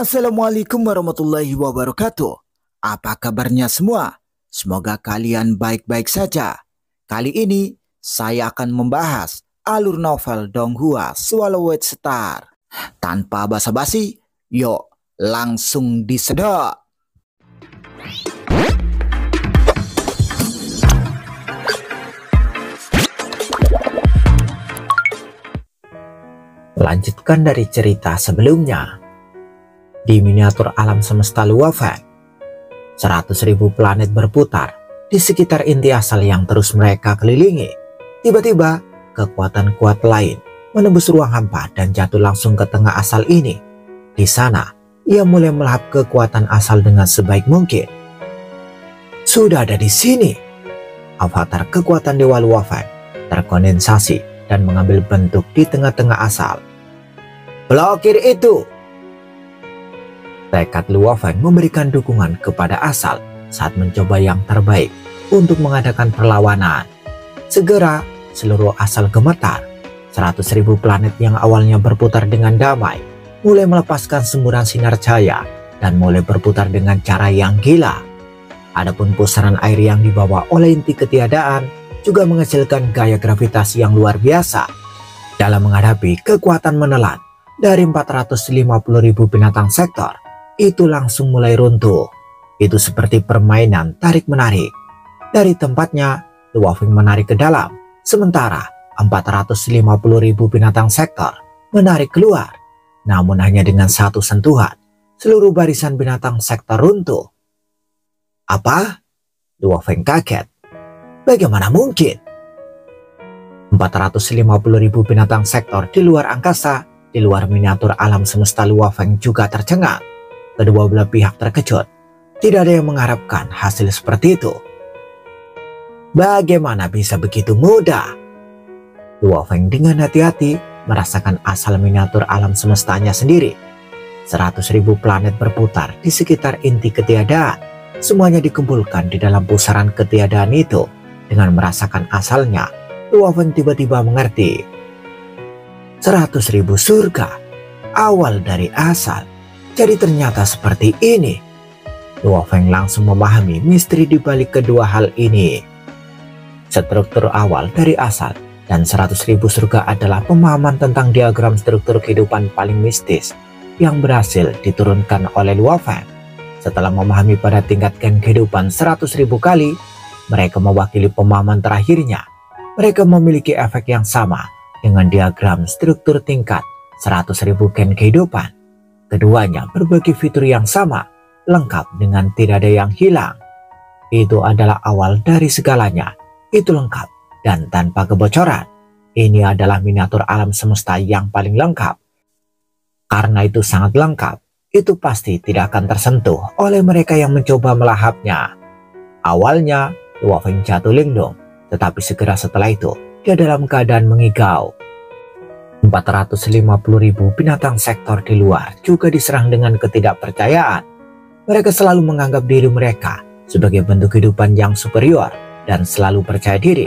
Assalamualaikum warahmatullahi wabarakatuh. Apa kabarnya semua? Semoga kalian baik-baik saja. Kali ini saya akan membahas alur novel Donghua Swallowed Star. Tanpa basa-basi, yuk langsung disedot. Lanjutkan dari cerita sebelumnya. Di miniatur alam semesta Luofen, 100.000 planet berputar di sekitar inti asal yang terus mereka kelilingi. Tiba-tiba, kekuatan kuat lain menembus ruang hampa dan jatuh langsung ke tengah asal ini. Di sana, ia mulai melahap kekuatan asal dengan sebaik mungkin. Sudah ada di sini. Avatar kekuatan Dewa Luofen terkondensasi dan mengambil bentuk di tengah-tengah asal. Blokir itu! Tekad Luofen memberikan dukungan kepada asal saat mencoba yang terbaik untuk mengadakan perlawanan. Segera, seluruh asal gemetar. 100.000 planet yang awalnya berputar dengan damai mulai melepaskan semburan sinar cahaya dan mulai berputar dengan cara yang gila. Adapun pusaran air yang dibawa oleh inti ketiadaan juga menghasilkan gaya gravitasi yang luar biasa dalam menghadapi kekuatan menelan dari 450.000 binatang sektor. Itu langsung mulai runtuh. Itu seperti permainan tarik-menarik. Dari tempatnya, Luofen menarik ke dalam, sementara 450.000 binatang sektor menarik keluar. Namun hanya dengan satu sentuhan, seluruh barisan binatang sektor runtuh. Apa? Luofen kaget. Bagaimana mungkin? 450.000 binatang sektor di luar angkasa, di luar miniatur alam semesta Luofen juga tercengang. Kedua belah pihak terkejut. Tidak ada yang mengharapkan hasil seperti itu. Bagaimana bisa begitu mudah? Luofen dengan hati-hati merasakan asal miniatur alam semestanya sendiri. 100.000 planet berputar di sekitar inti ketiadaan. Semuanya dikumpulkan di dalam pusaran ketiadaan itu. Dengan merasakan asalnya, Luofen tiba-tiba mengerti. 100.000 surga, awal dari asal. Jadi ternyata seperti ini. Luofen langsung memahami misteri di balik kedua hal ini. Struktur awal dari asal dan 100.000 surga adalah pemahaman tentang diagram struktur kehidupan paling mistis yang berhasil diturunkan oleh Luofen. Setelah memahami pada tingkat gen kehidupan 100.000 kali, mereka mewakili pemahaman terakhirnya. Mereka memiliki efek yang sama dengan diagram struktur tingkat 100.000 gen kehidupan. Keduanya berbagi fitur yang sama, lengkap dengan tidak ada yang hilang. Itu adalah awal dari segalanya. Itu lengkap dan tanpa kebocoran. Ini adalah miniatur alam semesta yang paling lengkap. Karena itu sangat lengkap, itu pasti tidak akan tersentuh oleh mereka yang mencoba melahapnya. Awalnya, Luofen jatuh linglung, tetapi segera setelah itu, dia dalam keadaan mengigau. 450.000 binatang sektor di luar juga diserang dengan ketidakpercayaan. Mereka selalu menganggap diri mereka sebagai bentuk kehidupan yang superior dan selalu percaya diri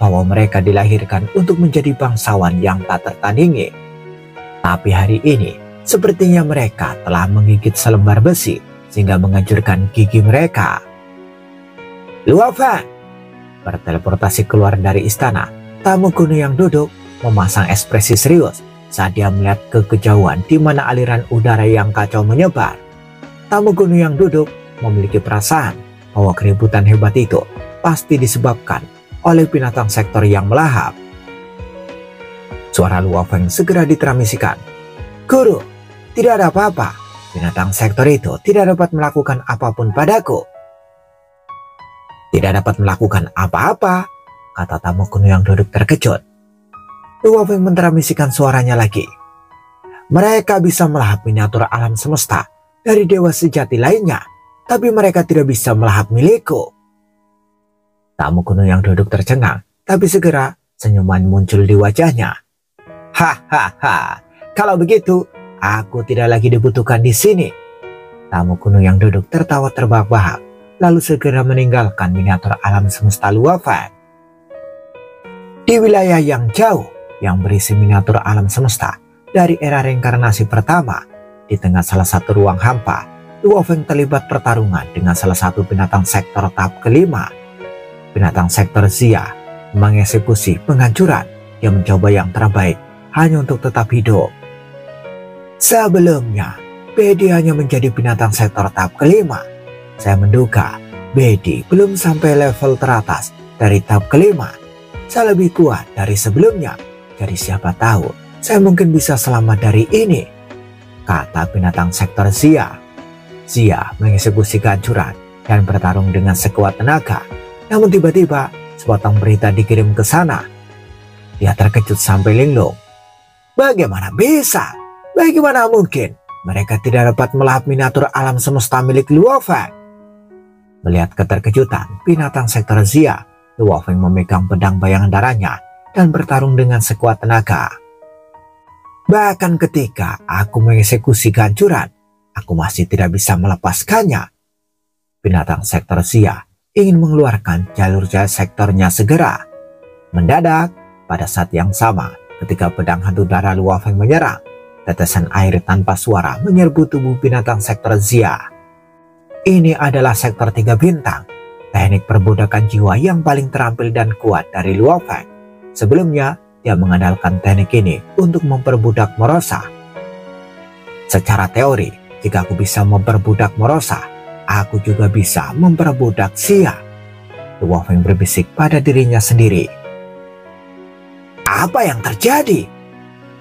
bahwa mereka dilahirkan untuk menjadi bangsawan yang tak tertandingi. Tapi hari ini, sepertinya mereka telah menggigit selembar besi sehingga menghancurkan gigi mereka. Luofen berteleportasi keluar dari istana. Tamu kuno yang duduk memasang ekspresi serius saat dia melihat ke kejauhan di mana aliran udara yang kacau menyebar. Tamu kuno yang duduk memiliki perasaan bahwa keributan hebat itu pasti disebabkan oleh binatang sektor yang melahap. Suara Luofen segera ditransimisikan. Guru, tidak ada apa-apa. Binatang sektor itu tidak dapat melakukan apapun padaku. Tidak dapat melakukan apa-apa, kata tamu kuno yang duduk terkejut. Luofen mentransimisikan suaranya lagi. Mereka bisa melahap miniatur alam semesta dari dewa sejati lainnya, tapi mereka tidak bisa melahap milikku. Tamu kuno yang duduk tercengang, tapi segera senyuman muncul di wajahnya. Hahaha, kalau begitu aku tidak lagi dibutuhkan di sini. Tamu kuno yang duduk tertawa terbahak-bahak, lalu segera meninggalkan miniatur alam semesta Luofen. Di wilayah yang jauh, yang berisi miniatur alam semesta dari era reinkarnasi pertama, Di tengah salah satu ruang hampa, Luo Feng terlibat pertarungan dengan salah satu binatang sektor tahap kelima. Binatang sektor Xia mengeksekusi penghancuran. Dia mencoba yang terbaik hanya untuk tetap hidup. Sebelumnya, Bedi hanya menjadi binatang sektor tahap kelima. Saya menduga Bedi belum sampai level teratas dari tahap kelima. Saya lebih kuat dari sebelumnya, jadi siapa tahu saya mungkin bisa selamat dari ini, kata binatang sektor Xia. Xia mengeksekusi kehancuran dan bertarung dengan sekuat tenaga. Namun tiba-tiba sepotong berita dikirim ke sana. Dia terkejut sampai linglung. Bagaimana bisa? Bagaimana mungkin mereka tidak dapat melahap miniatur alam semesta milik Luo Feng? Melihat keterkejutan binatang sektor Xia, Luo Feng memegang pedang bayangan darahnya dan bertarung dengan sekuat tenaga. Bahkan ketika aku mengeksekusi kehancuran, aku masih tidak bisa melepaskannya. Binatang sektor Xia ingin mengeluarkan jalur jaya sektornya segera. Mendadak, pada saat yang sama, ketika pedang hantu darah Luo Feng menyerang, tetesan air tanpa suara menyerbu tubuh binatang sektor Xia. Ini adalah sektor 3 bintang, teknik perbudakan jiwa yang paling terampil dan kuat dari Luo Feng. Sebelumnya, dia mengandalkan teknik ini untuk memperbudak Morosa. Secara teori, jika aku bisa memperbudak Morosa, aku juga bisa memperbudak Xia. Luo Feng berbisik pada dirinya sendiri. Apa yang terjadi?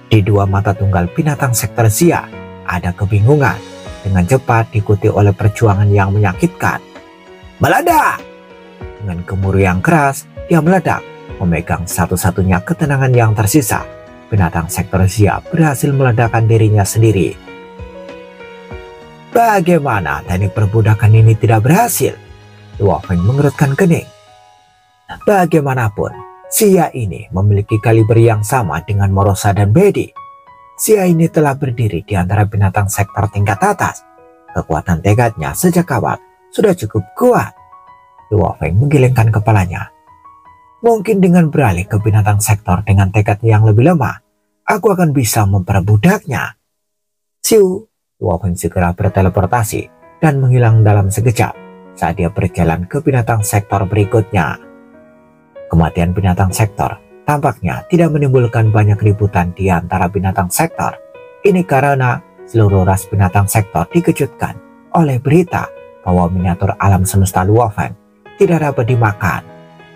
Di dua mata tunggal binatang sektor Xia ada kebingungan. Dengan cepat diikuti oleh perjuangan yang menyakitkan. Meledak! Dengan gemuruh yang keras, dia meledak, memegang satu-satunya ketenangan yang tersisa. Binatang sektor Xia berhasil meledakkan dirinya sendiri. Bagaimana teknik perbudakan ini tidak berhasil? Luo Feng mengerutkan kening. Bagaimanapun, Xia ini memiliki kaliber yang sama dengan Morosa dan Bedi. Xia ini telah berdiri di antara binatang sektor tingkat atas. Kekuatan tekadnya sejak awal sudah cukup kuat. Luo Feng menggelengkan kepalanya. Mungkin dengan beralih ke binatang sektor dengan tekad yang lebih lemah, aku akan bisa memperbudaknya. Siu, Luo Feng segera berteleportasi dan menghilang dalam sekejap saat dia berjalan ke binatang sektor berikutnya. Kematian binatang sektor tampaknya tidak menimbulkan banyak ributan di antara binatang sektor. Ini karena seluruh ras binatang sektor dikejutkan oleh berita bahwa miniatur alam semesta Luo Feng tidak dapat dimakan.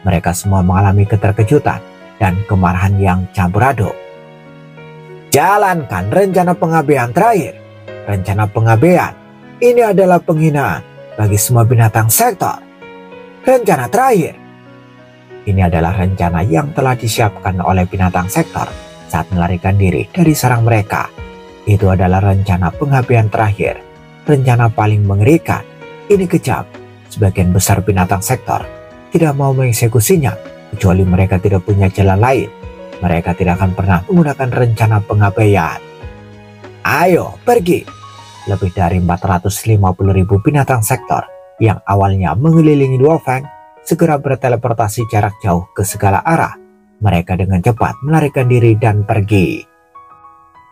Mereka semua mengalami keterkejutan dan kemarahan yang campur aduk. Jalankan rencana pengabaian terakhir. Rencana pengabaian ini adalah penghinaan bagi semua binatang sektor. Rencana terakhir. Ini adalah rencana yang telah disiapkan oleh binatang sektor saat melarikan diri dari sarang mereka. Itu adalah rencana pengabaian terakhir, rencana paling mengerikan. Ini kejam. Sebagian besar binatang sektor tidak mau mengeksekusinya, kecuali mereka tidak punya jalan lain. Mereka tidak akan pernah menggunakan rencana pengabaian. Ayo, pergi. Lebih dari 450.000 binatang sektor yang awalnya mengelilingi Luo Feng segera berteleportasi jarak jauh ke segala arah. Mereka dengan cepat melarikan diri dan pergi.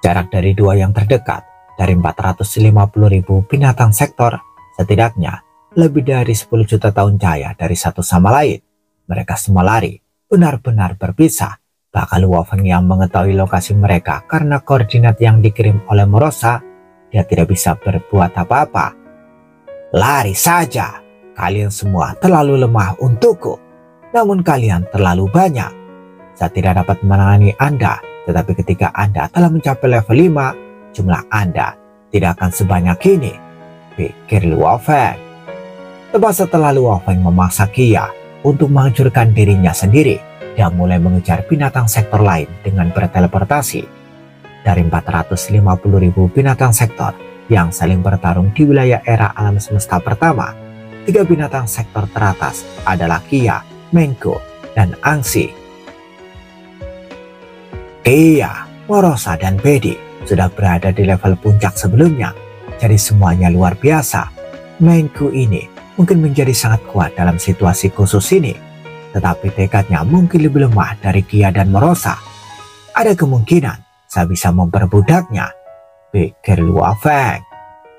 Jarak dari dua yang terdekat, dari 450.000 binatang sektor, setidaknya lebih dari 10 juta tahun cahaya dari satu sama lain. Mereka semua lari, benar-benar berpisah. Bahkan Luo Feng yang mengetahui lokasi mereka karena koordinat yang dikirim oleh Morosa, dia tidak bisa berbuat apa-apa. Lari saja. Kalian semua terlalu lemah untukku, namun kalian terlalu banyak. Saya tidak dapat menangani Anda, tetapi ketika Anda telah mencapai level 5, jumlah Anda tidak akan sebanyak ini, pikir Luo Feng. Tepat setelah Luo Feng memaksa Xia untuk menghancurkan dirinya sendiri, dia mulai mengejar binatang sektor lain dengan berteleportasi. Dari 450.000 binatang sektor yang saling bertarung di wilayah era alam semesta pertama, 3 binatang sektor teratas adalah Xia, Mengko, dan Angxi. Xia, Morosa, dan Bedi sudah berada di level puncak sebelumnya, jadi semuanya luar biasa. Mengko ini mungkin menjadi sangat kuat dalam situasi khusus ini, tetapi tekadnya mungkin lebih lemah dari Xia dan Morosa. Ada kemungkinan saya bisa memperbudaknya. pikir Luo Feng.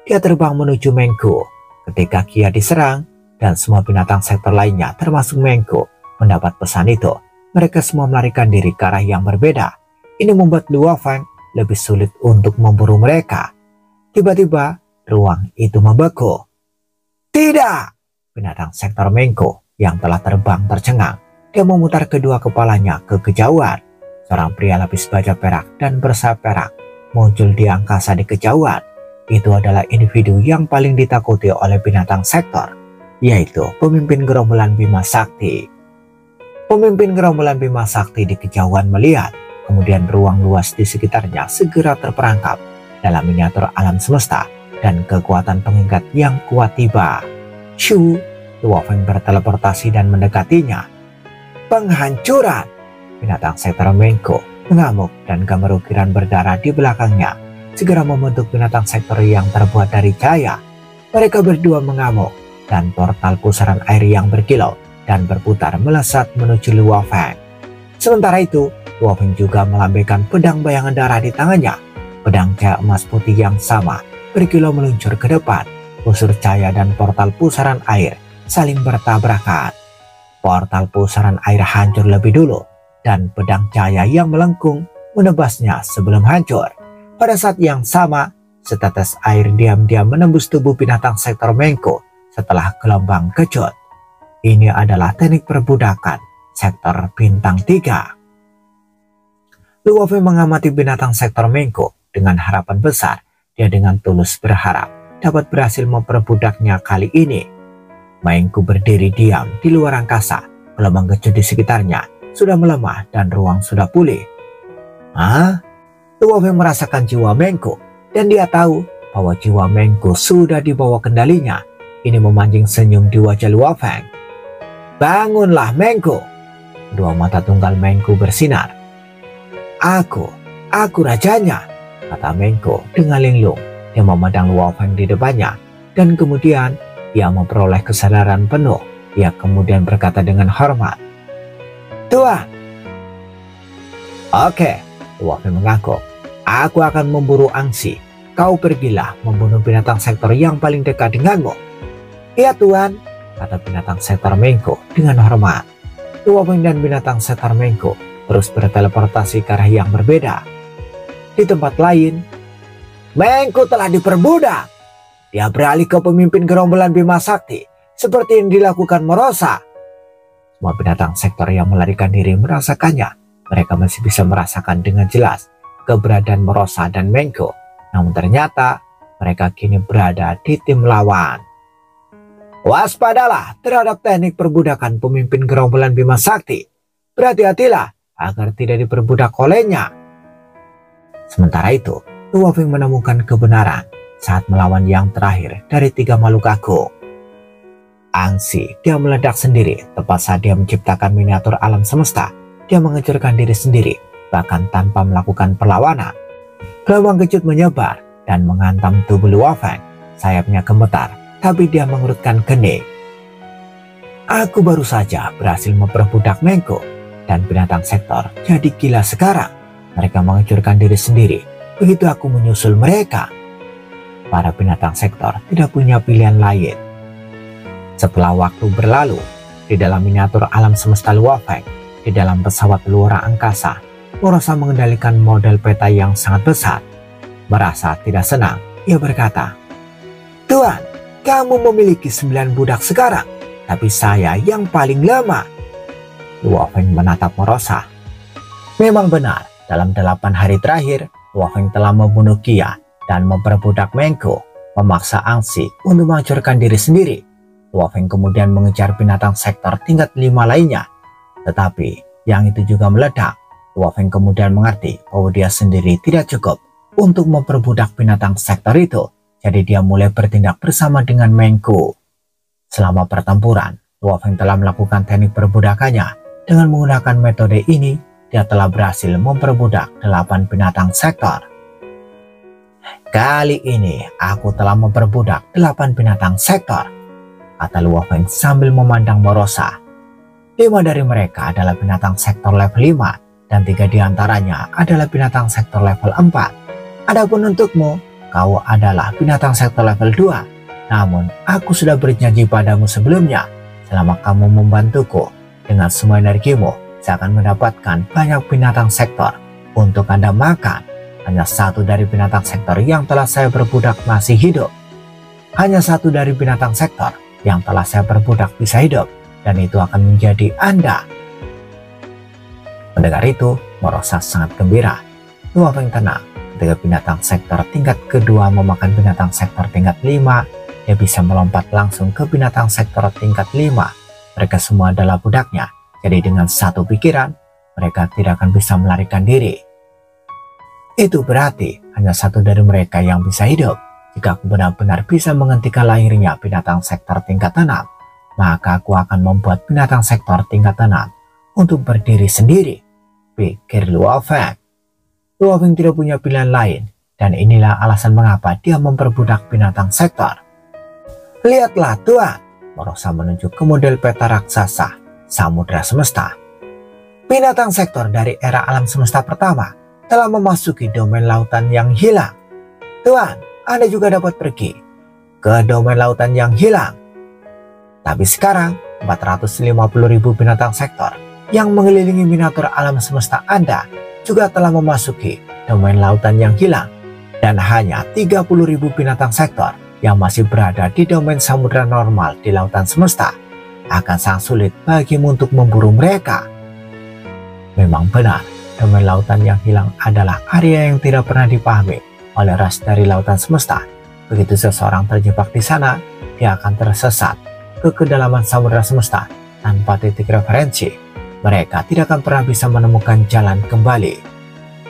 Dia terbang menuju Mengko. Ketika Kia diserang dan semua binatang sektor lainnya termasuk Mengko mendapat pesan itu, mereka semua melarikan diri ke arah yang berbeda. Ini membuat Luo Feng lebih sulit untuk memburu mereka. Tiba-tiba ruang itu membeku. Tidak! Binatang sektor Mengko yang telah terbang tercengang. Dia memutar kedua kepalanya ke kejauhan. Seorang pria lapis baja perak dan bersayap perak muncul di angkasa di kejauhan. Itu adalah individu yang paling ditakuti oleh binatang sektor, yaitu pemimpin gerombolan Bima Sakti. Pemimpin gerombolan Bima Sakti di kejauhan melihat, kemudian ruang luas di sekitarnya segera terperangkap dalam miniatur alam semesta dan kekuatan pengikat yang kuat tiba. Shu, Luo Feng berteleportasi dan mendekatinya. Penghancuran! Binatang sektor Mengko mengamuk dan gambar ukiran berdarah di belakangnya segera membentuk binatang sektor yang terbuat dari cahaya. Mereka berdua mengamuk dan portal pusaran air yang berkilau dan berputar melesat menuju Luo Feng. Sementara itu, Luo Feng juga melambaikan pedang bayangan darah di tangannya. Pedang cahaya emas putih yang sama berkilau meluncur ke depan. Busur cahaya dan portal pusaran air saling bertabrakan. Portal pusaran air hancur lebih dulu dan pedang cahaya yang melengkung menebasnya sebelum hancur. Pada saat yang sama, setetes air diam-diam menembus tubuh binatang sektor Mengko setelah gelombang kejut. Ini adalah teknik perbudakan sektor bintang 3. Luo Feng mengamati binatang sektor Mengko dengan harapan besar. Dia dengan tulus berharap dapat berhasil memperbudaknya kali ini. Mengko berdiri diam di luar angkasa. Gelombang kejut di sekitarnya sudah melemah dan ruang sudah pulih. Luo Feng merasakan jiwa Mengko dan dia tahu bahwa jiwa Mengko sudah dibawa kendalinya. Ini memancing senyum di wajah Luo Feng. Bangunlah Mengko! Dua mata tunggal Mengko bersinar. Aku rajanya, kata Mengko dengan linglung. Dia memandang Luo Feng di depannya dan kemudian dia memperoleh kesadaran penuh. Dia kemudian berkata dengan hormat, Tuan. Oke, Luo Feng mengaku. Aku akan memburu Angsi. Kau pergilah membunuh binatang sektor yang paling dekat denganmu. Iya Tuan, kata binatang sektor Mengko dengan hormat. Luo Feng dan binatang sektor Mengko terus berteleportasi ke arah yang berbeda. Di tempat lain, Mengko telah diperbudak. Dia beralih ke pemimpin gerombolan Bima Sakti seperti yang dilakukan Morosa. Semua binatang sektor yang melarikan diri merasakannya. Mereka masih bisa merasakan dengan jelas keberadaan Morosa dan Mengko. Namun ternyata mereka kini berada di tim lawan. Waspadalah terhadap teknik perbudakan pemimpin gerombolan Bima Sakti. Berhati-hatilah agar tidak diperbudak olehnya. Sementara itu, Luo Feng menemukan kebenaran saat melawan yang terakhir dari 3 makhluk agung. Angsi, dia meledak sendiri tepat saat dia menciptakan miniatur alam semesta. Dia menghancurkan diri sendiri, bahkan tanpa melakukan perlawanan. Gelombang kejut menyebar dan menghantam tubuh Luo Feng. Sayapnya gemetar, tapi dia mengerutkan kening. Aku baru saja berhasil memperbudak Mengko dan binatang sektor jadi gila sekarang. Mereka menghancurkan diri sendiri. Begitu aku menyusul mereka. Para binatang sektor tidak punya pilihan lain. Setelah waktu berlalu, di dalam miniatur alam semesta Luo Feng, di dalam pesawat luar angkasa, Morosa mengendalikan model peta yang sangat besar. Merasa tidak senang, ia berkata, Tuan, kamu memiliki 9 budak sekarang, tapi saya yang paling lama. Luo Feng menatap Morosa. Memang benar, dalam 8 hari terakhir, Luo Feng telah membunuh Kia dan memperbudak Mengko, memaksa Angsi untuk menghancurkan diri sendiri. Luo Feng kemudian mengejar binatang sektor tingkat 5 lainnya. Tetapi yang itu juga meledak. Luo Feng kemudian mengerti bahwa dia sendiri tidak cukup untuk memperbudak binatang sektor itu. Jadi dia mulai bertindak bersama dengan Mengko. Selama pertempuran, Luo Feng telah melakukan teknik perbudakannya. Dengan menggunakan metode ini, dia telah berhasil memperbudak 8 binatang sektor. Kali ini aku telah memperbudak 8 binatang sektor, kata Luo Feng sambil memandang Morosa. 5 dari mereka adalah binatang sektor level 5 dan 3 diantaranya adalah binatang sektor level 4. Adapun untukmu, kau adalah binatang sektor level 2. Namun, aku sudah berjanji padamu sebelumnya, selama kamu membantuku dengan semua energimu, saya akan mendapatkan banyak binatang sektor untuk Anda makan. Hanya satu dari binatang sektor yang telah saya perbudak masih hidup. Hanya satu dari binatang sektor yang telah saya perbudak bisa hidup, dan itu akan menjadi Anda. Mendengar itu, Morosa sangat gembira. Luo Feng tenang. Ketika binatang sektor tingkat kedua memakan binatang sektor tingkat 5, dia bisa melompat langsung ke binatang sektor tingkat 5. Mereka semua adalah budaknya. Jadi dengan satu pikiran, mereka tidak akan bisa melarikan diri. Itu berarti hanya satu dari mereka yang bisa hidup. Jika aku benar-benar bisa menghentikan lahirnya binatang sektor tingkat 6, maka aku akan membuat binatang sektor tingkat 6 untuk berdiri sendiri, pikir Luo Feng. Luo Feng tidak punya pilihan lain, dan inilah alasan mengapa dia memperbudak binatang sektor. Lihatlah Tuan, Morosa menunjuk ke model peta raksasa Samudra Semesta. Binatang sektor dari era alam semesta pertama telah memasuki domain lautan yang hilang. Tuan, Anda juga dapat pergi ke domain lautan yang hilang. Tapi sekarang 450.000 binatang sektor yang mengelilingi miniatur alam semesta Anda juga telah memasuki domain lautan yang hilang, dan hanya 30.000 binatang sektor yang masih berada di domain samudra normal di lautan semesta. Akan sangat sulit bagimu untuk memburu mereka. Memang benar, domain lautan yang hilang adalah area yang tidak pernah dipahami oleh ras dari lautan semesta. Begitu seseorang terjebak di sana, dia akan tersesat ke kedalaman samudra semesta tanpa titik referensi. Mereka tidak akan pernah bisa menemukan jalan kembali.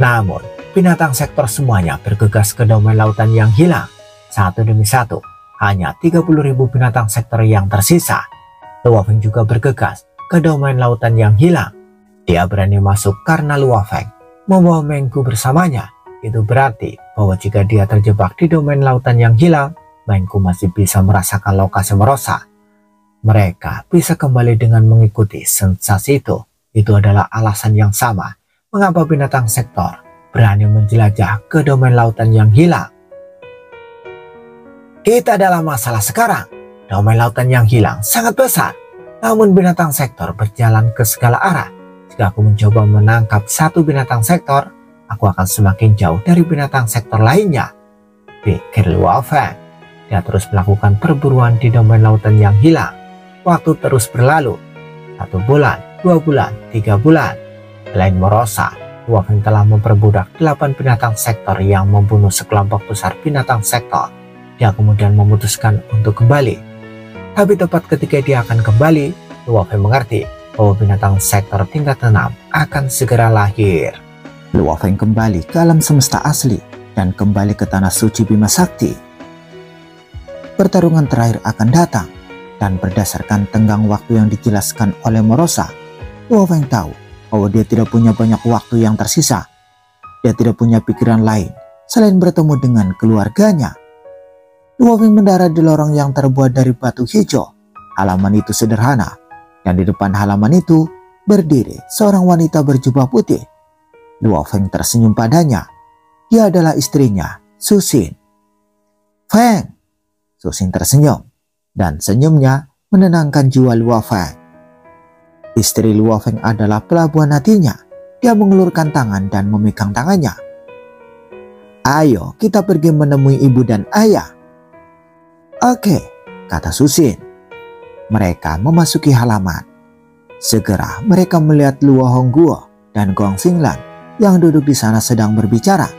Namun, binatang sektor semuanya bergegas ke domain lautan yang hilang. Satu demi satu, hanya 30.000 binatang sektor yang tersisa. Luo Feng juga bergegas ke domain lautan yang hilang. Dia berani masuk karena Luo Feng membawa Mengku bersamanya. Itu berarti bahwa jika dia terjebak di domain lautan yang hilang, Mengku masih bisa merasakan lokasi Morosa. Mereka bisa kembali dengan mengikuti sensasi itu. Itu adalah alasan yang sama mengapa binatang sektor berani menjelajah ke domain lautan yang hilang. Kita dalam masalah sekarang. Domain lautan yang hilang sangat besar. Namun binatang sektor berjalan ke segala arah. Jika aku mencoba menangkap satu binatang sektor, aku akan semakin jauh dari binatang sektor lainnya, pikir Luo Feng. Dia terus melakukan perburuan di domain lautan yang hilang. Waktu terus berlalu. 1 bulan, 2 bulan, 3 bulan. Selain Morosa, Luo Feng telah memperbudak 8 binatang sektor yang membunuh sekelompok besar binatang sektor. Dia kemudian memutuskan untuk kembali. Tapi tepat ketika dia akan kembali, Luo Feng mengerti bahwa binatang sektor tingkat 6 akan segera lahir. Luo Feng kembali ke alam semesta asli dan kembali ke tanah suci Bima Sakti. Pertarungan terakhir akan datang, dan berdasarkan tenggang waktu yang dijelaskan oleh Morosa, Luo Feng tahu bahwa dia tidak punya banyak waktu yang tersisa. Dia tidak punya pikiran lain selain bertemu dengan keluarganya. Luo Feng mendarat di lorong yang terbuat dari batu hijau. Halaman itu sederhana, dan di depan halaman itu berdiri seorang wanita berjubah putih. Luo Feng tersenyum padanya. Dia adalah istrinya, Susin. Feng, Susin tersenyum, dan senyumnya menenangkan jiwa Luo Feng. Istri Luo Feng adalah pelabuhan hatinya. Dia mengulurkan tangan dan memegang tangannya. Ayo kita pergi menemui ibu dan ayah. Oke, kata Susin. Mereka memasuki halaman. Segera mereka melihat Luo Hongguo dan Gong Xinglan yang duduk di sana sedang berbicara.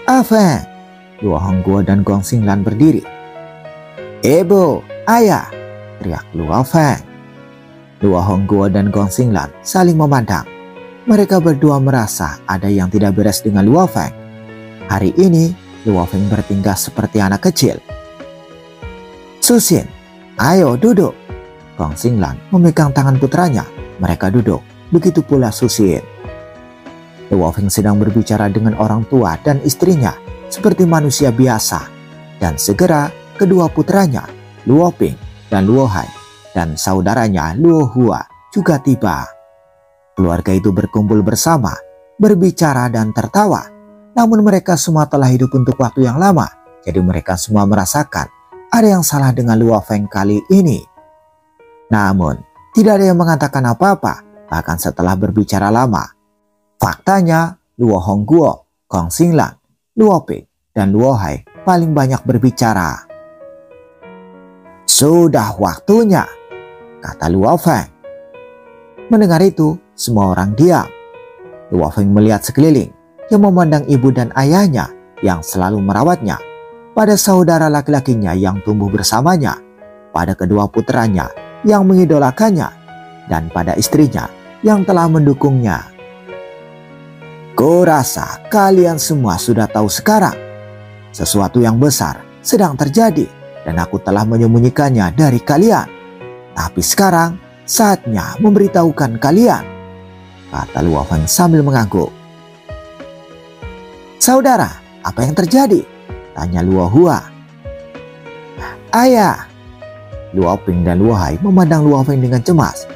Feng, Luo Hongguo dan Gong Xinglan berdiri. Ibu, ayah, teriak Luo Feng. Luo Hongguo dan Gong Xinglan saling memandang. Mereka berdua merasa ada yang tidak beres dengan Luo Feng. Hari ini, Luo Feng bertingkah seperti anak kecil. Susin, ayo duduk. Gong Xinglan memegang tangan putranya. Mereka duduk. Begitu pula Susin. Luo Feng sedang berbicara dengan orang tua dan istrinya seperti manusia biasa. Dan segera kedua putranya, Luo Ping dan Luo Hai, dan saudaranya Luo Hua juga tiba. Keluarga itu berkumpul bersama, berbicara dan tertawa. namun mereka semua telah hidup untuk waktu yang lama. Jadi mereka semua merasakan ada yang salah dengan Luo Feng kali ini. Namun tidak ada yang mengatakan apa-apa, bahkan setelah berbicara lama. Faktanya Luo Hongguo, Gong Xinglan, Luo Ping, dan Luo Hai paling banyak berbicara. "Sudah waktunya," kata Luo Feng. Mendengar itu, semua orang diam. Luo Feng melihat sekeliling. Dia memandang ibu dan ayahnya yang selalu merawatnya, pada saudara laki-lakinya yang tumbuh bersamanya, pada kedua putranya yang mengidolakannya, dan pada istrinya yang telah mendukungnya. "Kurasa kalian semua sudah tahu sekarang. Sesuatu yang besar sedang terjadi dan aku telah menyembunyikannya dari kalian. Tapi sekarang saatnya memberitahukan kalian," kata Luo Feng sambil mengangguk. "Saudara, apa yang terjadi?" tanya Luo Hua. "Ayah." Luo Ping dan Luo Hai memandang Luo Feng dengan cemas.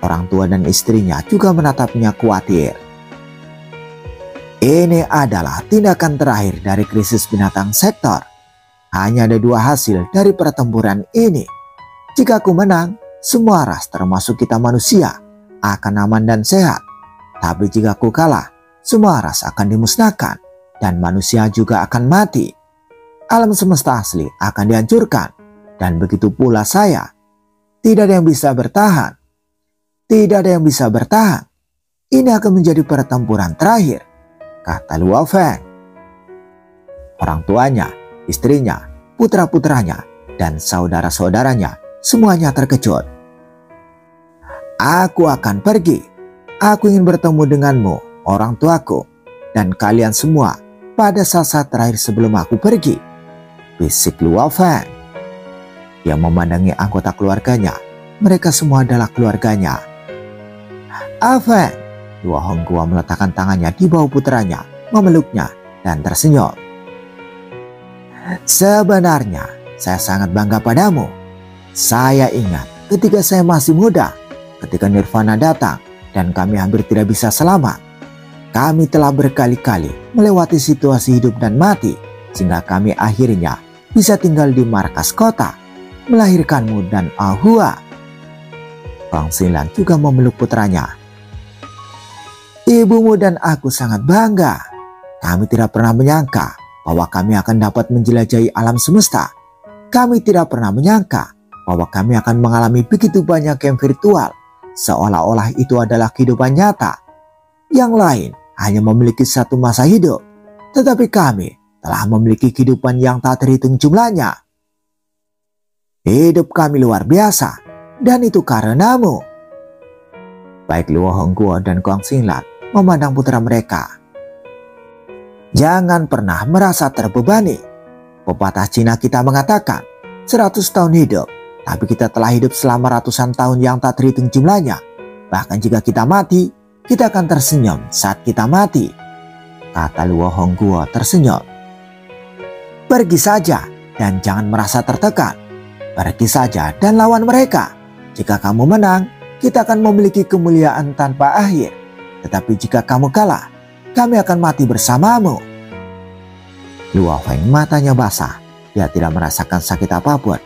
Orang tua dan istrinya juga menatapnya khawatir. "Ini adalah tindakan terakhir dari krisis binatang sektor. Hanya ada dua hasil dari pertempuran ini. Jika aku menang, semua ras termasuk kita manusia akan aman dan sehat. Tapi jika aku kalah, semua ras akan dimusnahkan dan manusia juga akan mati. Alam semesta asli akan dihancurkan, dan begitu pula saya. Tidak ada yang bisa bertahan. Tidak ada yang bisa bertahan. Ini akan menjadi pertempuran terakhir," kata Luo Feng. Orang tuanya, istrinya, putra-putranya, dan saudara-saudaranya semuanya terkejut. "Aku akan pergi. Aku ingin bertemu denganmu, orang tuaku, dan kalian semua pada saat-saat terakhir sebelum aku pergi," bisik Luo Feng. Dia memandangi anggota keluarganya. Mereka semua adalah keluarganya. "Feng," Luo Hongguo meletakkan tangannya di bahu putranya, memeluknya, dan tersenyum. "Sebenarnya saya sangat bangga padamu. Saya ingat ketika saya masih muda, ketika Nirvana datang dan kami hampir tidak bisa selamat. Kami telah berkali-kali melewati situasi hidup dan mati, sehingga kami akhirnya bisa tinggal di markas kota, melahirkanmu dan Ahua." Gong Xinglan juga memeluk putranya. "Ibumu dan aku sangat bangga. Kami tidak pernah menyangka bahwa kami akan dapat menjelajahi alam semesta. Kami tidak pernah menyangka bahwa kami akan mengalami begitu banyak game virtual, seolah-olah itu adalah kehidupan nyata. Yang lain hanya memiliki satu masa hidup, tetapi kami telah memiliki kehidupan yang tak terhitung jumlahnya. Hidup kami luar biasa, dan itu karenamu." Baik Luo Hongguo dan Gong Xinglan memandang putra mereka. "Jangan pernah merasa terbebani. Pepatah Cina kita mengatakan 100 tahun hidup, tapi kita telah hidup selama ratusan tahun yang tak terhitung jumlahnya. Bahkan jika kita mati, kita akan tersenyum saat kita mati," kata Luo Hongguo tersenyum. "Pergi saja dan jangan merasa tertekan. Pergi saja dan lawan mereka. Jika kamu menang, kita akan memiliki kemuliaan tanpa akhir. Tetapi jika kamu kalah, kami akan mati bersamamu." Luo Feng matanya basah. Dia tidak merasakan sakit apapun.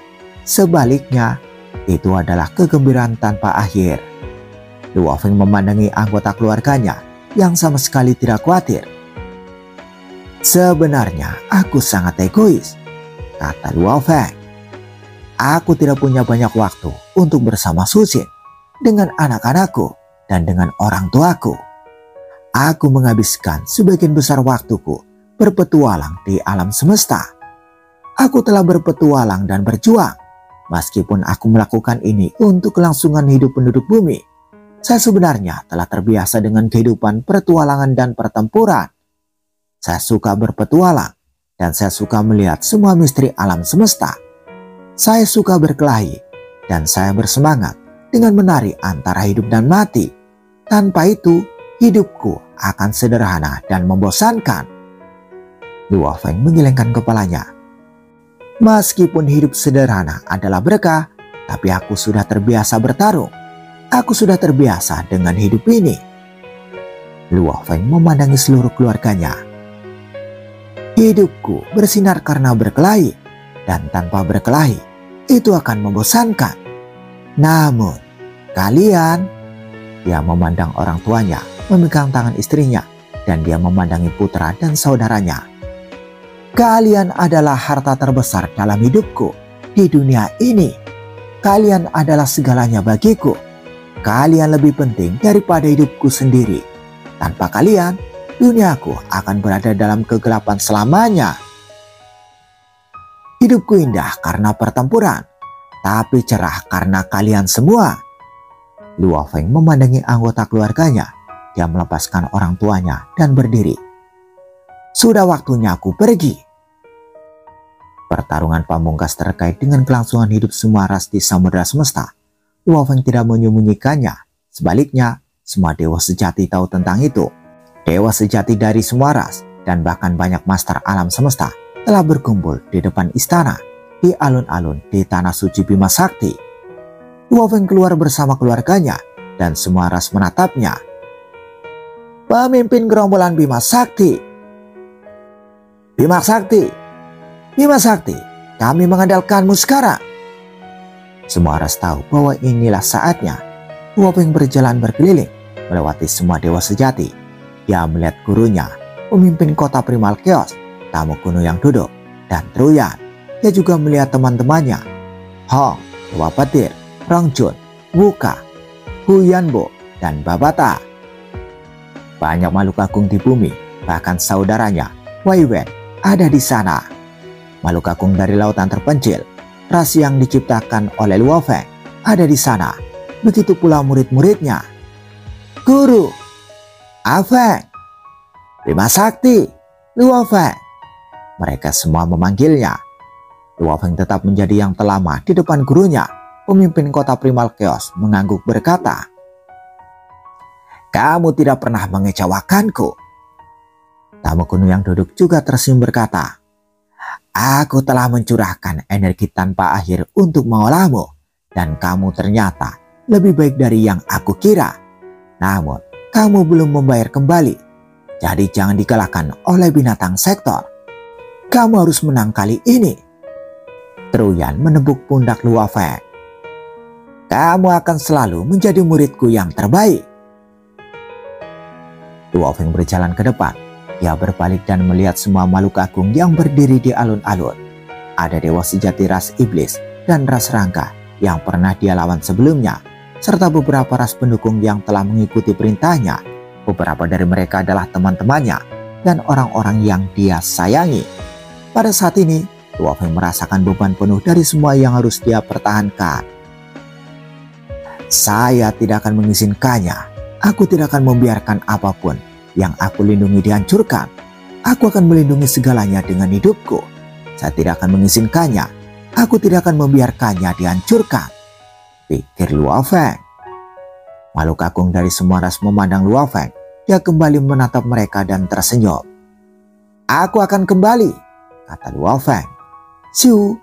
Sebaliknya, itu adalah kegembiraan tanpa akhir. Luo Feng memandangi anggota keluarganya yang sama sekali tidak khawatir. "Sebenarnya aku sangat egois," kata Luo Feng. "Aku tidak punya banyak waktu untuk bersama Susin, dengan anak-anakku, dan dengan orang tuaku. Aku menghabiskan sebagian besar waktuku berpetualang di alam semesta. Aku telah berpetualang dan berjuang. Meskipun aku melakukan ini untuk kelangsungan hidup penduduk bumi, saya sebenarnya telah terbiasa dengan kehidupan pertualangan dan pertempuran. Saya suka berpetualang, dan saya suka melihat semua misteri alam semesta. Saya suka berkelahi, dan saya bersemangat dengan menari antara hidup dan mati. Tanpa itu, hidupku akan sederhana dan membosankan." Luo Feng menggelengkan kepalanya. "Meskipun hidup sederhana adalah berkah, tapi aku sudah terbiasa bertarung. Aku sudah terbiasa dengan hidup ini." Luo Feng memandangi seluruh keluarganya. Hidupku bersinar karena berkelahi, dan tanpa berkelahi itu akan membosankan. Namun kalian, dia memandang orang tuanya memegang tangan istrinya, dan dia memandangi putra dan saudaranya. Kalian adalah harta terbesar dalam hidupku di dunia ini. Kalian adalah segalanya bagiku. Kalian lebih penting daripada hidupku sendiri. Tanpa kalian, duniaku akan berada dalam kegelapan selamanya. Hidupku indah karena pertempuran, tapi cerah karena kalian semua. Luo Feng memandangi anggota keluarganya. Dia melepaskan orang tuanya dan berdiri. Sudah waktunya aku pergi. Pertarungan pamungkas terkait dengan kelangsungan hidup semua ras di samudera semesta. Luo Feng tidak menyembunyikannya. Sebaliknya, semua dewa sejati tahu tentang itu. Dewa sejati dari semua ras dan bahkan banyak master alam semesta telah berkumpul di depan istana di alun-alun di tanah suci Bima Sakti. Luo Feng keluar bersama keluarganya dan semua ras menatapnya. Pemimpin gerombolan Bima Sakti. Bima Sakti. Bima Sakti, kami mengandalkanmu sekarang. Semua ras tahu bahwa inilah saatnya. Luo Feng berjalan berkeliling, melewati semua dewa sejati. Dia melihat gurunya, pemimpin kota Primal Chaos, tamu kuno yang duduk, dan Truyan. Dia juga melihat teman-temannya, Hong, Dewa Petir, Rongjun, Wuka, Huyanbo, dan Babata. Banyak makhluk agung di bumi, bahkan saudaranya, Wei Wen, ada di sana. Makhluk agung dari lautan terpencil, ras yang diciptakan oleh Luo Feng, ada di sana. Begitu pula murid-muridnya. Guru, Afeng, Bima Sakti, Luo Feng. Mereka semua memanggilnya. Luo Feng tetap menjadi yang terlama di depan gurunya. Pemimpin kota Primal Chaos mengangguk berkata, kamu tidak pernah mengecewakanku. Tamu kuno yang duduk juga tersenyum berkata, aku telah mencurahkan energi tanpa akhir untuk mengolahmu, dan kamu ternyata lebih baik dari yang aku kira. Namun, kamu belum membayar kembali. Jadi jangan dikalahkan oleh binatang sektor. Kamu harus menang kali ini. Truyan menepuk pundak Luo Feng. Kamu akan selalu menjadi muridku yang terbaik. Luo Feng berjalan ke depan. Dia berbalik dan melihat semua makhluk agung yang berdiri di alun-alun. Ada dewa sejati ras iblis dan ras rangga yang pernah dia lawan sebelumnya, serta beberapa ras pendukung yang telah mengikuti perintahnya. Beberapa dari mereka adalah teman-temannya dan orang-orang yang dia sayangi. Pada saat ini, Luo Feng merasakan beban penuh dari semua yang harus dia pertahankan. Saya tidak akan mengizinkannya. Aku tidak akan membiarkan apapun yang aku lindungi dihancurkan. Aku akan melindungi segalanya dengan hidupku. Saya tidak akan mengizinkannya. Aku tidak akan membiarkannya dihancurkan, pikir Luo Feng. Makhluk agung dari semua ras memandang Luo Feng. Dia kembali menatap mereka dan tersenyum. Aku akan kembali, kata Luo Feng. Siu.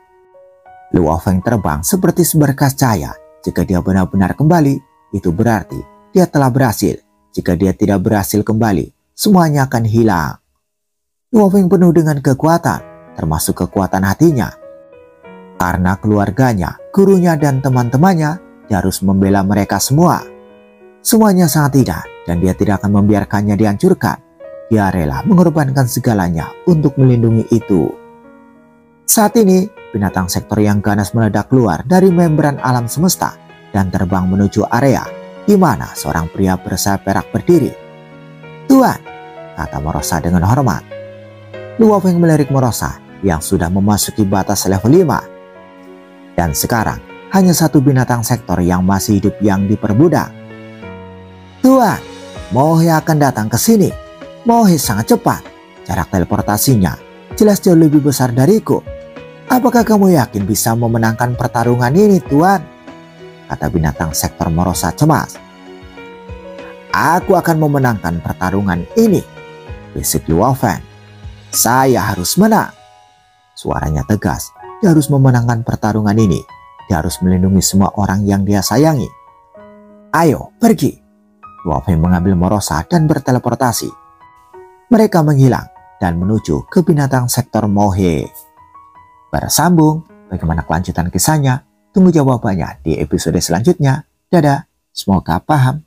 Luo Feng terbang seperti seberkas cahaya. Jika dia benar-benar kembali, itu berarti dia telah berhasil. Jika dia tidak berhasil kembali, semuanya akan hilang. Luo Feng penuh dengan kekuatan, termasuk kekuatan hatinya. Karena keluarganya, gurunya, dan teman-temannya, dia harus membela mereka semua. Semuanya sangat tidak, dan dia tidak akan membiarkannya dihancurkan. Dia rela mengorbankan segalanya untuk melindungi itu. Saat ini, binatang sektor yang ganas meledak keluar dari membran alam semesta dan terbang menuju area di mana seorang pria bersayap perak berdiri. Tuan, kata Morosa dengan hormat. Luo Feng melirik Morosa yang sudah memasuki batas level 5. Dan sekarang hanya satu binatang sektor yang masih hidup yang diperbudak. Tuan, Mohe akan datang ke sini. Mohe sangat cepat. Jarak teleportasinya jelas jauh lebih besar dariku. Apakah kamu yakin bisa memenangkan pertarungan ini, Tuan? Kata binatang sektor Morosa cemas. Aku akan memenangkan pertarungan ini, bisik Luo Feng. Saya harus menang. Suaranya tegas. Dia harus memenangkan pertarungan ini. Dia harus melindungi semua orang yang dia sayangi. Ayo, pergi. Luo Feng mengambil Morosa dan berteleportasi. Mereka menghilang. dan menuju ke binatang sektor mohe. Bersambung, bagaimana kelanjutan kisahnya? Tunggu jawabannya di episode selanjutnya. Dadah, semoga paham.